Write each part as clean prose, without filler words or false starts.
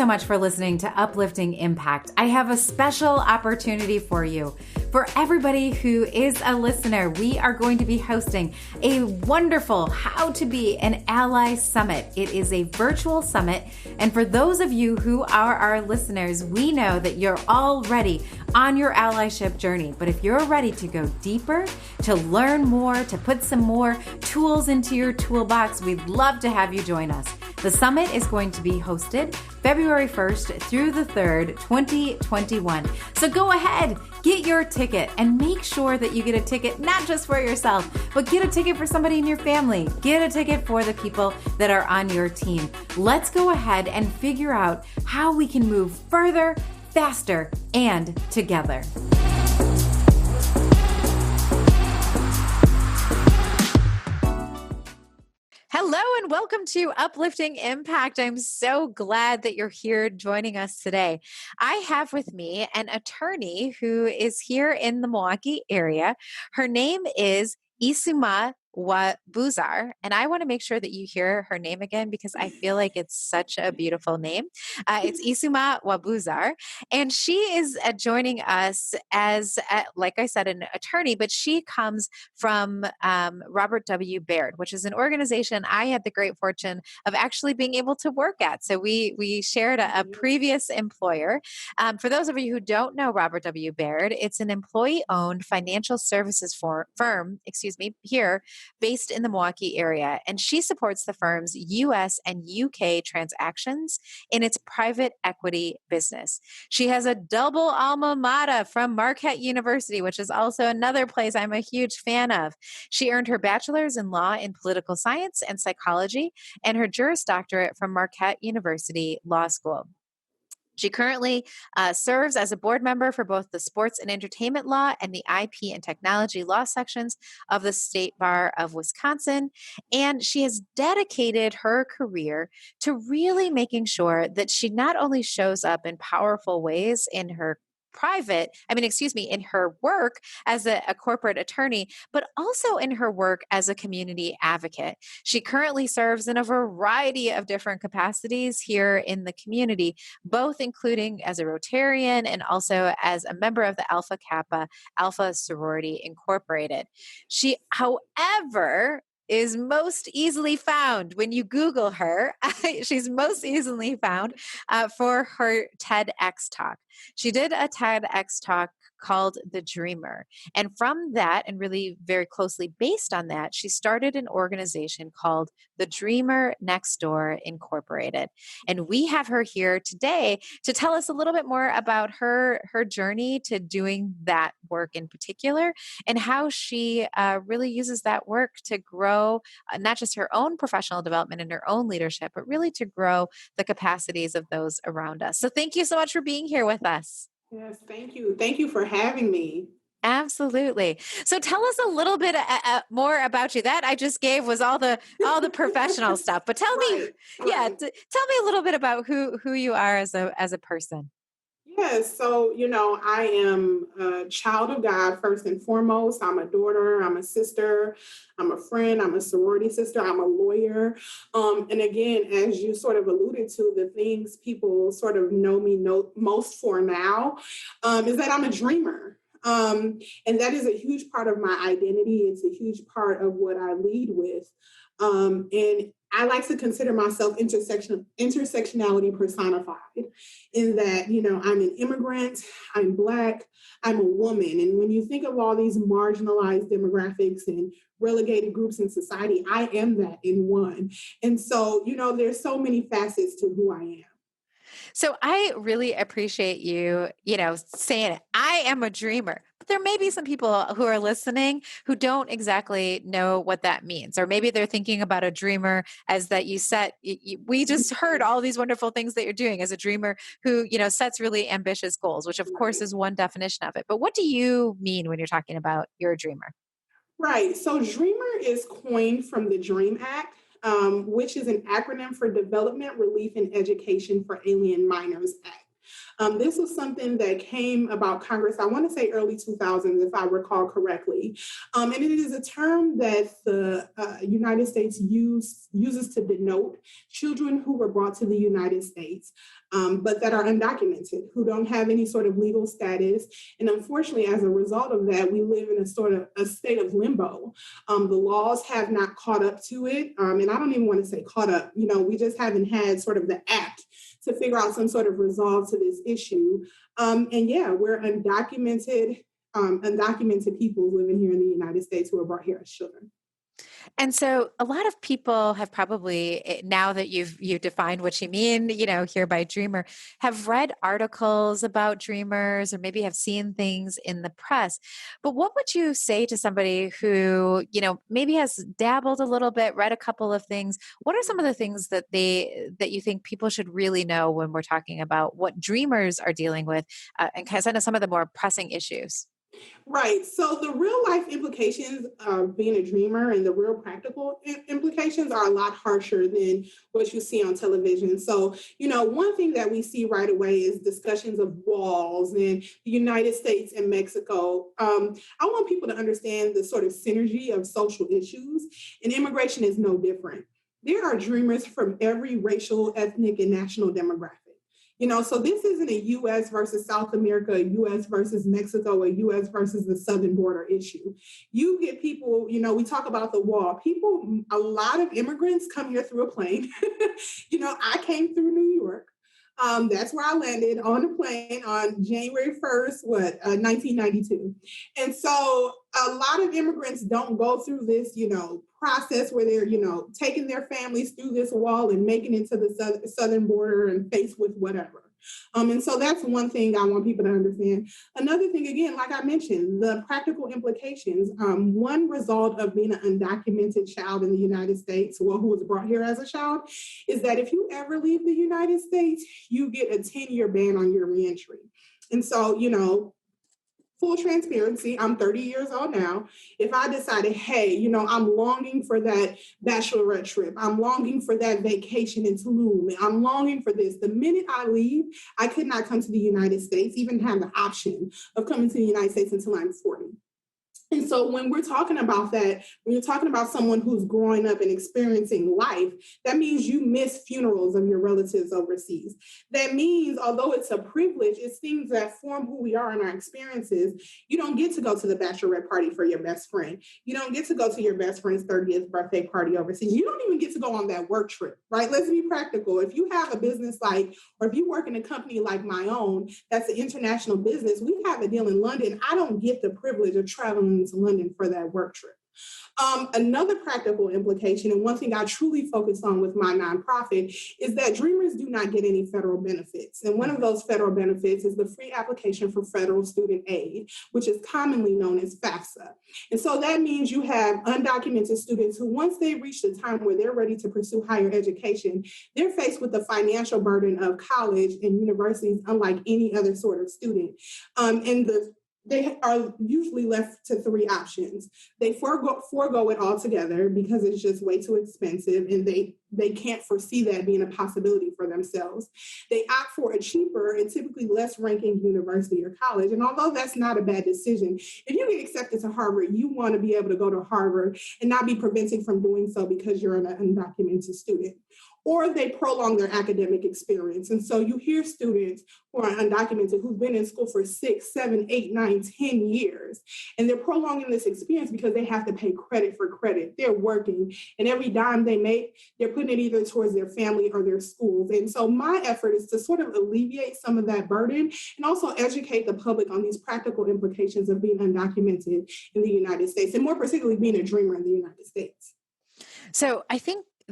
so much for listening to Uplifting Impact. I have a special opportunity for you. For everybody who is a listener, we are going to be hosting a wonderful How to Be an Ally Summit. It is a virtual summit. And for those of you who are our listeners, we know that you're already on your allyship journey. But if you're ready to go deeper, to learn more, to put some more tools into your toolbox, we'd love to have you join us. The summit is going to be hosted February 1st through the 3rd, 2021. So go ahead, get your ticket, and make sure that you get a ticket not just for yourself, but get a ticket for somebody in your family. Get a ticket for the people that are on your team. Let's go ahead and figure out how we can move further, faster, and together. Hello and welcome to Uplifting Impact. I'm so glad that you're here joining us today. I have with me an attorney who is here in the Milwaukee area. Her name is Isioma Nwabuzor, and I want to make sure that you hear her name again because I feel like it's such a beautiful name. It's Isioma Nwabuzor, and she is joining us as, like I said, an attorney, but she comes from Robert W. Baird, which is an organization I had the great fortune of actually being able to work at. So we shared a previous employer. For those of you who don't know Robert W. Baird, it's an employee-owned financial services firm, here based in the Milwaukee area, and she supports the firm's U.S. and U.K. transactions in its private equity business. She has a double alma mater from Marquette University, which is also another place I'm a huge fan of. She earned her bachelor's in law in political science and psychology and her Juris Doctorate from Marquette University Law School. She currently serves as a board member for both the sports and entertainment law and the IP and technology law sections of the State Bar of Wisconsin. And she has dedicated her career to really making sure that she not only shows up in powerful ways in her in her work as a corporate attorney, but also in her work as a community advocate. She currently serves in a variety of different capacities here in the community, both including as a Rotarian and also as a member of the Alpha Kappa Alpha Sorority Incorporated. She, however, is most easily found when you Google her. She's most easily found for her TEDx talk. She did a TEDx talk called The Dreamer. And from that, and really very closely based on that, she started an organization called The Dreamer Next Door Incorporated. And we have her here today to tell us a little bit more about her journey to doing that work in particular, and how she really uses that work to grow not just her own professional development and her own leadership, but really to grow the capacities of those around us. So thank you so much for being here with us. Yes, thank you. Thank you for having me. Absolutely. So tell us a little bit more about you. That I just gave was all the professional stuff. But tell me, tell me a little bit about who you are as a person. Yes, so I am a child of God first and foremost. I'm a daughter, I'm a sister, I'm a friend, I'm a sorority sister, I'm a lawyer. And again, as you sort of alluded to, the things people sort of know me most for now is that I'm a dreamer. And that is a huge part of my identity. It's a huge part of what I lead with. And I like to consider myself intersectionality personified in that, I'm an immigrant, I'm Black, I'm a woman. And when you think of all these marginalized demographics and relegated groups in society, I am that in one. And so, there's so many facets to who I am. So I really appreciate you, saying it. I am a dreamer. But there may be some people who are listening who don't exactly know what that means. Or maybe they're thinking about a dreamer as that we just heard all these wonderful things that you're doing as a dreamer who, sets really ambitious goals, which of course is one definition of it. But what do you mean when you're talking about you're a dreamer? Right. So dreamer is coined from the DREAM Act, which is an acronym for Development, Relief, and Education for Alien Minors Act. This was something that came about Congress, I want to say early 2000s, if I recall correctly. And it is a term that the United States uses to denote children who were brought to the United States, but that are undocumented, who don't have any sort of legal status. And unfortunately, as a result of that, we live in a sort of a state of limbo. The laws have not caught up to it. And I don't even want to say caught up, we just haven't had sort of the act to figure out some sort of resolve to this issue. And yeah, we're undocumented people living here in the United States who are brought here as children. And so a lot of people have probably, now that you've defined what you mean, here by dreamer, have read articles about dreamers or maybe have seen things in the press. But what would you say to somebody who, maybe has dabbled a little bit, read a couple of things? What are some of the things that you think people should really know when we're talking about what dreamers are dealing with, and kind of some of the more pressing issues? Right. So the real life implications of being a dreamer and the real practical implications are a lot harsher than what you see on television. So, one thing that we see right away is discussions of walls in the United States and Mexico. I want people to understand the sort of synergy of social issues, and immigration is no different. There are dreamers from every racial, ethnic, and national demographic. So this isn't a US versus South America, a US versus Mexico, a US versus the southern border issue. You get people, we talk about the wall. A lot of immigrants come here through a plane. I came through New York. That's where I landed on a plane on January 1st, 1992. And so a lot of immigrants don't go through this, process where they're, taking their families through this wall and making it to the southern border and faced with whatever. And so that's one thing I want people to understand. Another thing, again, like I mentioned, the practical implications. One result of being an undocumented child in the United States, who was brought here as a child, is that if you ever leave the United States, you get a 10-year ban on your reentry. And so, full transparency, I'm 30 years old now. If I decided, hey, I'm longing for that bachelorette trip, I'm longing for that vacation in Tulum, I'm longing for this. The minute I leave, I could not come to the United States, even have the option of coming to the United States until I'm 40. And so when we're talking about that, when you're talking about someone who's growing up and experiencing life, that means you miss funerals of your relatives overseas. That means, although it's a privilege, it's things that form who we are in our experiences. You don't get to go to the bachelorette party for your best friend. You don't get to go to your best friend's 30th birthday party overseas. You don't even get to go on that work trip, right? Let's be practical. If you have a business or if you work in a company like my own, that's an international business, we have a deal in London. I don't get the privilege of traveling to London for that work trip. Another practical implication, and one thing I truly focus on with my nonprofit, is that dreamers do not get any federal benefits. And one of those federal benefits is the free application for federal student aid, which is commonly known as FAFSA. And so that means you have undocumented students who, once they reach the time where they're ready to pursue higher education, they're faced with the financial burden of college and universities, unlike any other sort of student. They are usually left to three options. They forego it altogether because it's just way too expensive and they can't foresee that being a possibility for themselves. They opt for a cheaper and typically less ranking university or college. And although that's not a bad decision, if you get accepted to Harvard, you want to be able to go to Harvard and not be prevented from doing so because you're an undocumented student. Or they prolong their academic experience. And so you hear students who are undocumented who've been in school for 6, 7, 8, 9, 10 years, and they're prolonging this experience because they have to pay credit for credit. They're working, and every dime they make, they're putting it either towards their family or their schools. And so my effort is to sort of alleviate some of that burden and also educate the public on these practical implications of being undocumented in the United States, and more particularly being a dreamer in the United States. So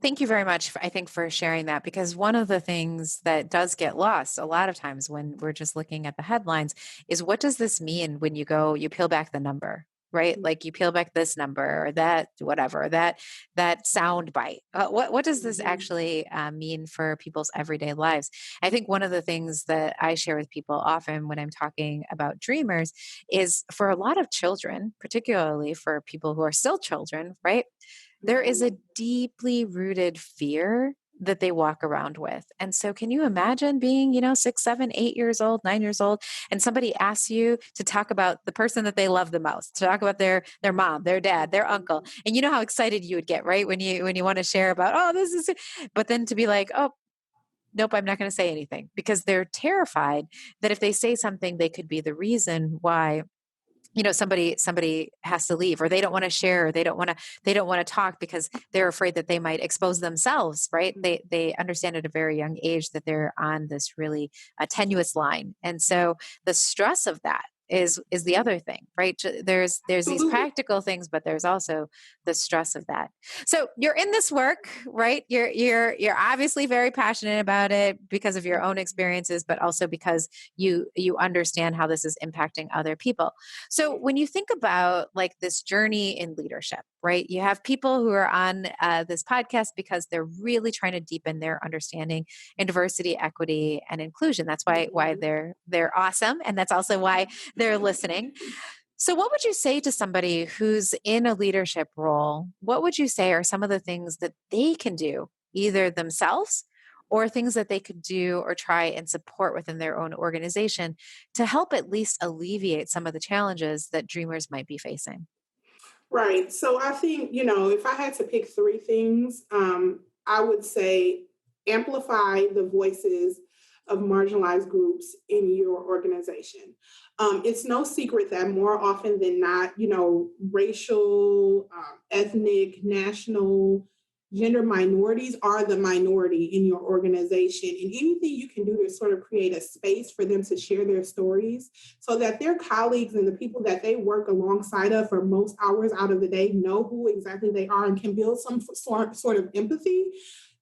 thank you very much, for sharing that, because one of the things that does get lost a lot of times when we're just looking at the headlines is, what does this mean when you peel back the number, right? Like you peel back this number or that, whatever, that sound bite. What does this actually mean for people's everyday lives? I think one of the things that I share with people often when I'm talking about dreamers is, for a lot of children, particularly for people who are still children, right? There is a deeply rooted fear that they walk around with. And so can you imagine being, 6, 7, 8 years old, 9 years old, and somebody asks you to talk about the person that they love the most, to talk about their mom, their dad, their uncle. And you know how excited you would get, right? When you want to share about, oh, this is, but then to be like, oh, nope, I'm not going to say anything, because they're terrified that if they say something, they could be the reason why somebody has to leave, or they don't want to share, or they don't want to talk because they're afraid that they might expose themselves, right? They understand at a very young age that they're on this really tenuous line. And so the stress of that is the other thing, right? There's these Absolutely. practical things, but there's also the stress of that. So you're in this work, right? You're obviously very passionate about it because of your own experiences, but also because you understand how this is impacting other people. So when you think about like this journey in leadership, right? You have people who are on this podcast because they're really trying to deepen their understanding in diversity, equity, and inclusion. That's why they're awesome, and that's also why they're listening. So what would you say to somebody who's in a leadership role? What would you say are some of the things that they can do, either themselves or things that they could do or try and support within their own organization to help at least alleviate some of the challenges that dreamers might be facing? Right. So I think, if I had to pick three things, I would say amplify the voices of marginalized groups in your organization. It's no secret that more often than not, racial, ethnic, national, gender minorities are the minority in your organization. And anything you can do to sort of create a space for them to share their stories so that their colleagues and the people that they work alongside of for most hours out of the day know who exactly they are and can build some sort of empathy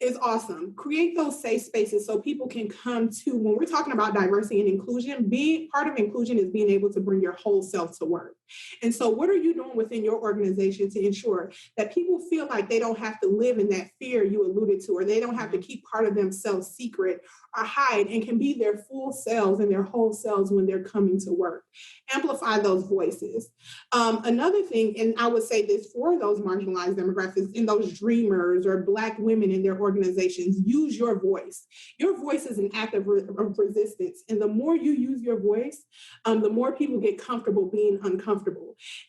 is awesome. Create those safe spaces so people can come to, when we're talking about diversity and inclusion, being part of inclusion is being able to bring your whole self to work. And so what are you doing within your organization to ensure that people feel like they don't have to live in that fear you alluded to, or they don't have to keep part of themselves secret or hide, and can be their full selves and their whole selves when they're coming to work? Amplify those voices. Another thing, and I would say this for those marginalized demographics, in those dreamers or Black women in their organizations, use your voice. Your voice is an act of resistance. And the more you use your voice, the more people get comfortable being uncomfortable.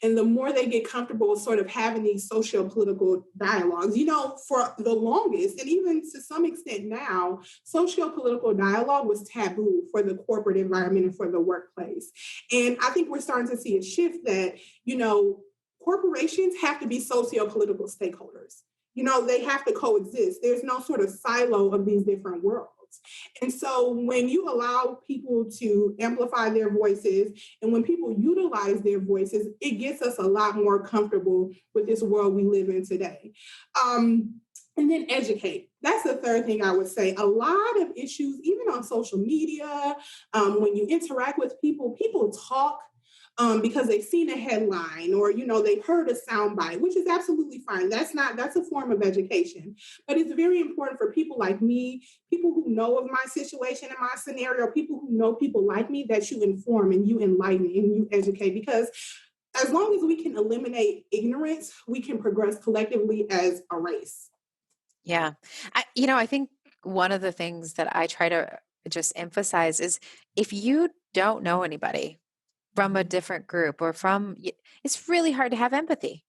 And the more they get comfortable sort of having these socio-political dialogues. For the longest, and even to some extent now, socio-political dialogue was taboo for the corporate environment and for the workplace. And I think we're starting to see a shift that, corporations have to be socio-political stakeholders. They have to coexist. There's no sort of silo of these different worlds. And so when you allow people to amplify their voices and when people utilize their voices, it gets us a lot more comfortable with this world we live in today. And then educate. That's the third thing I would say. A lot of issues, even on social media, when you interact with people talk because they've seen a headline or, they've heard a soundbite, which is absolutely fine. That's a form of education. But it's very important for people like me, people who know of my situation and my scenario, people who know people like me, that you inform and you enlighten and you educate, because as long as we can eliminate ignorance, we can progress collectively as a race. Yeah. I think one of the things that I try to just emphasize is if you don't know anybody from a different group it's really hard to have empathy.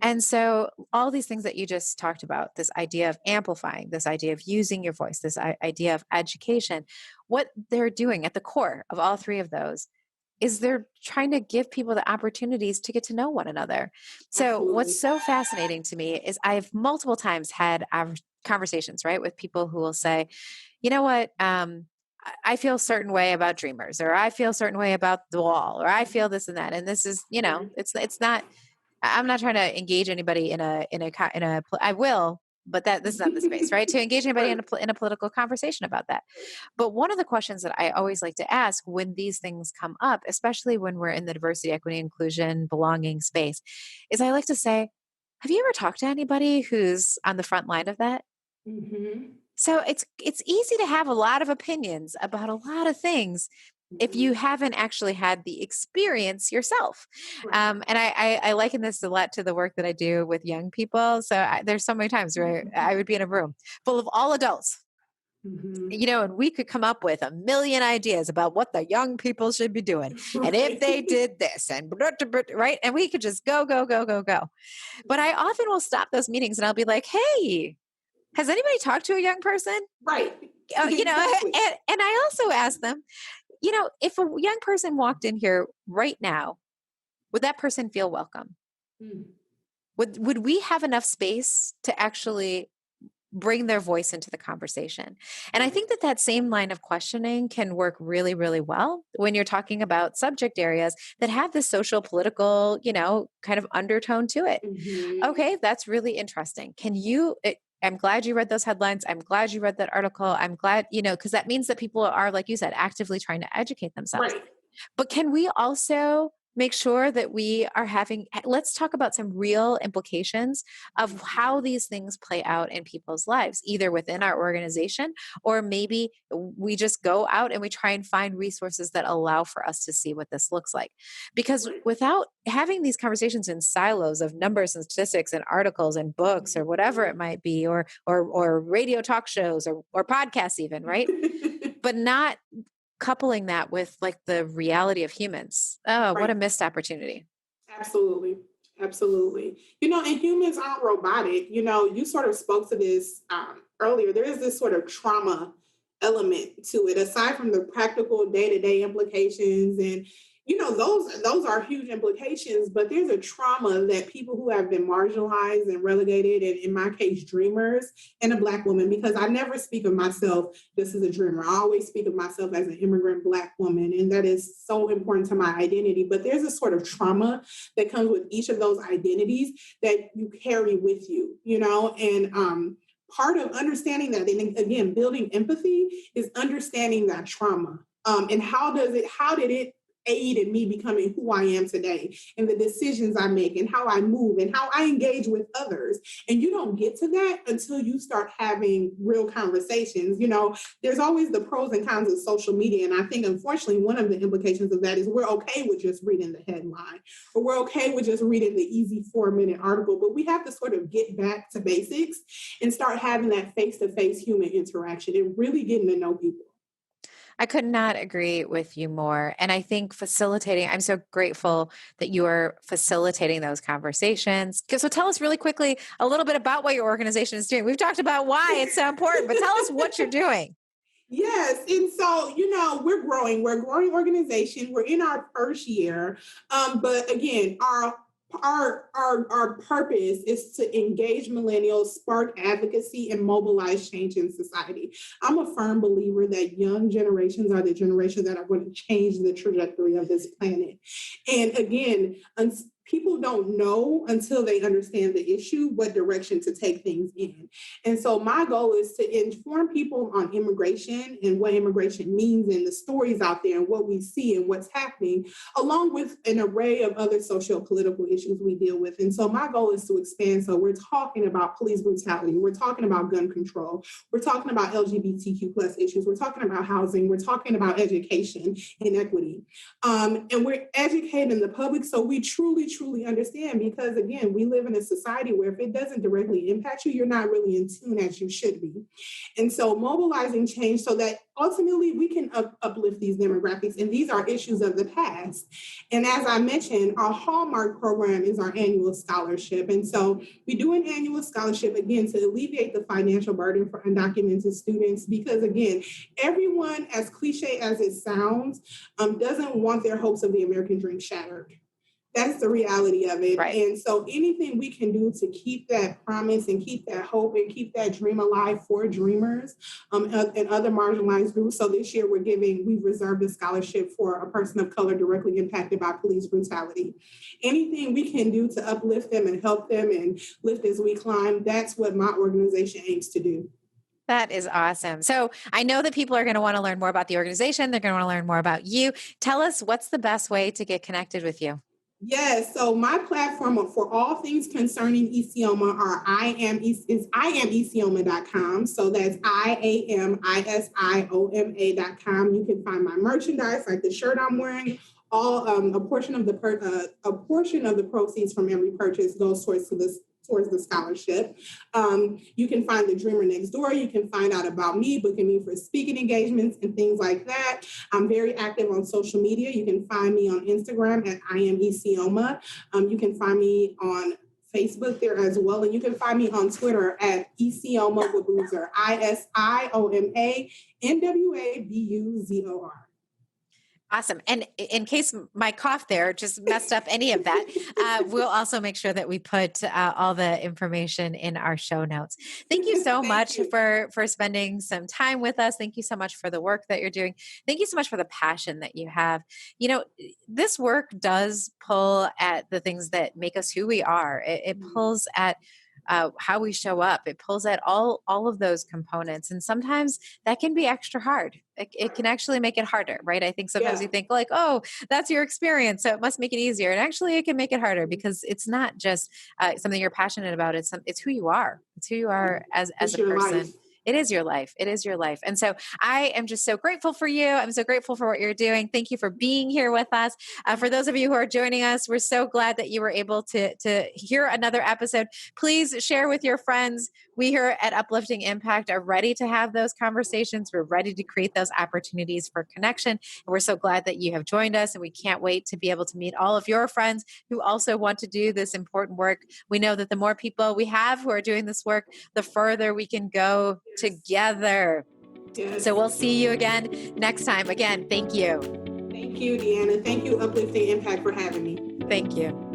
And so all these things that you just talked about, this idea of amplifying, this idea of using your voice, this idea of education, what they're doing at the core of all three of those is they're trying to give people the opportunities to get to know one another. So Absolutely. what's so fascinating to me is I've multiple times had conversations, right, with people who will say, you know what, I feel a certain way about dreamers, or I feel a certain way about the wall, or I feel this and that. And this is, it's not, I'm not trying to engage anybody I will, but this is not the space, right? To engage anybody Right. in a political conversation about that. But one of the questions that I always like to ask when these things come up, especially when we're in the diversity, equity, inclusion, belonging space, is I like to say, have you ever talked to anybody who's on the front line of that? Mm-hmm. So it's easy to have a lot of opinions about a lot of things. if you haven't actually had the experience yourself. Right. And I liken this a lot to the work that I do with young people. So there's so many times where I would be in a room full of all adults, Mhm. and we could come up with a million ideas about what the young people should be doing. And if they Right. did this and right. And we could just go, go, go, go, go. But I often will stop those meetings and I'll be like, hey, has anybody talked to a young person? Right. Exactly. And I also ask them, if a young person walked in here right now, would that person feel welcome? Mm. Would we have enough space to actually bring their voice into the conversation? And I Right. think that that same line of questioning can work really, really well when you're talking about subject areas that have this social, political, kind of undertone to it. Mhm. Okay, that's really interesting. I'm glad you read those headlines. I'm glad you read that article. I'm glad, because that means that people are, like you said, actively trying to educate themselves. Right. But can we also make sure that let's talk about some real implications of how these things play out in people's lives, either within our organization, or maybe we just go out and we try and find resources that allow for us to see what this looks like. Because Right. without having these conversations in silos of numbers and statistics and articles and books or whatever it might be, or radio talk shows or podcasts even, right? But not coupling that with like the reality of humans. Oh, what Right. a missed opportunity. Absolutely. Absolutely. And humans aren't robotic. You sort of spoke to this earlier. There is this sort of trauma element to it, aside from the practical day-to-day implications. And, those are huge implications, but there's a trauma that people who have been marginalized and relegated, and in my case, dreamers, and a Black woman, because I never speak of myself just as a dreamer. I always speak of myself as an immigrant Black woman, and that is so important to my identity. But there's a sort of trauma that comes with each of those identities that you carry with you, and part of understanding that, and again, building empathy, is understanding that trauma. And how did it aid in me becoming who I am today, and the decisions I make, and how I move, and how I engage with others. And you don't get to that until you start having real conversations. There's always the pros and cons of social media. And I think, unfortunately, one of the implications of that is we're okay with just reading the headline, or we're okay with just reading the easy 4-minute article. But we have to sort of get back to basics and start having that face-to-face human interaction and really getting to know people. I could not agree with you more. And I think I'm so grateful that you are facilitating those conversations. So tell us really quickly a little bit about what your organization is doing. We've talked about why it's so important, but tell us what you're doing. Yes. And so, we're growing. We're a growing organization. We're in our first year. But again, our purpose is to engage millennials, spark advocacy, and mobilize change in society. I'm a firm believer that young generations are the generation that are going to change the trajectory of this planet. And again, people don't know until they understand the issue what direction to take things in. And so my goal is to inform people on immigration and what immigration means, and the stories out there and what we see and what's happening, along with an array of other socio-political issues we deal with. And so my goal is to expand. So we're talking about police brutality. We're talking about gun control. We're talking about LGBTQ plus issues. We're talking about housing. We're talking about education and equity. And we're educating the public so we truly understand, because again, we live in a society where if it doesn't directly impact you, you're not really in tune as you should be. And so mobilizing change so that ultimately we can uplift these demographics. And these are issues of the past. And as I mentioned, our hallmark program is our annual scholarship. And so we do an annual scholarship, again, to alleviate the financial burden for undocumented students, because again, everyone, as cliche as it sounds, doesn't want their hopes of the American dream shattered. That's the reality of it. Right. And so anything we can do to keep that promise and keep that hope and keep that dream alive for dreamers and other marginalized groups. So this year we've reserved a scholarship for a person of color directly impacted by police brutality. Anything we can do to uplift them and help them and lift as we climb, that's what my organization aims to do. That is awesome. So I know that people are going to want to learn more about the organization. They're going to want to learn more about you. Tell us, what's the best way to get connected with you? Yes, so my platform for all things concerning Isioma are iamisioma.com. So that's iamisioma.com. You can find my merchandise, like the shirt I'm wearing. All a portion of the proceeds from every purchase goes towards the scholarship. You can find the Dreamer Next Door. You can find out about me, booking me for speaking engagements and things like that. I'm very active on social media. You can find me on Instagram at I am Isioma. You can find me on Facebook there as well. And you can find me on Twitter at Isioma Nwabuzor, ISIOMA NWABUZOR. Awesome. And in case my cough there just messed up any of that, we'll also make sure that we put all the information in our show notes. Thank you so much for spending some time with us. Thank you so much for the work that you're doing. Thank you so much for the passion that you have. You know, this work does pull at the things that make us who we are. It pulls at how we show up. It pulls at all of those components. And sometimes that can be extra hard. It can actually make it harder, right? I think sometimes you think like, oh, that's your experience, so it must make it easier. And actually it can make it harder because it's not just something you're passionate about. It's who you are. It's who you are as a person. Life. It is your life. It is your life. And so I am just so grateful for you. I'm so grateful for what you're doing. Thank you for being here with us. For those of you who are joining us, we're so glad that you were able to hear another episode. Please share with your friends. We here at Uplifting Impact are ready to have those conversations. We're ready to create those opportunities for connection. And we're so glad that you have joined us, and we can't wait to be able to meet all of your friends who also want to do this important work. We know that the more people we have who are doing this work, the further we can go together. Yes. So we'll see you again next time. Again, thank you. Thank you, Deanna. Thank you, Uplifting Impact, for having me. Thank you.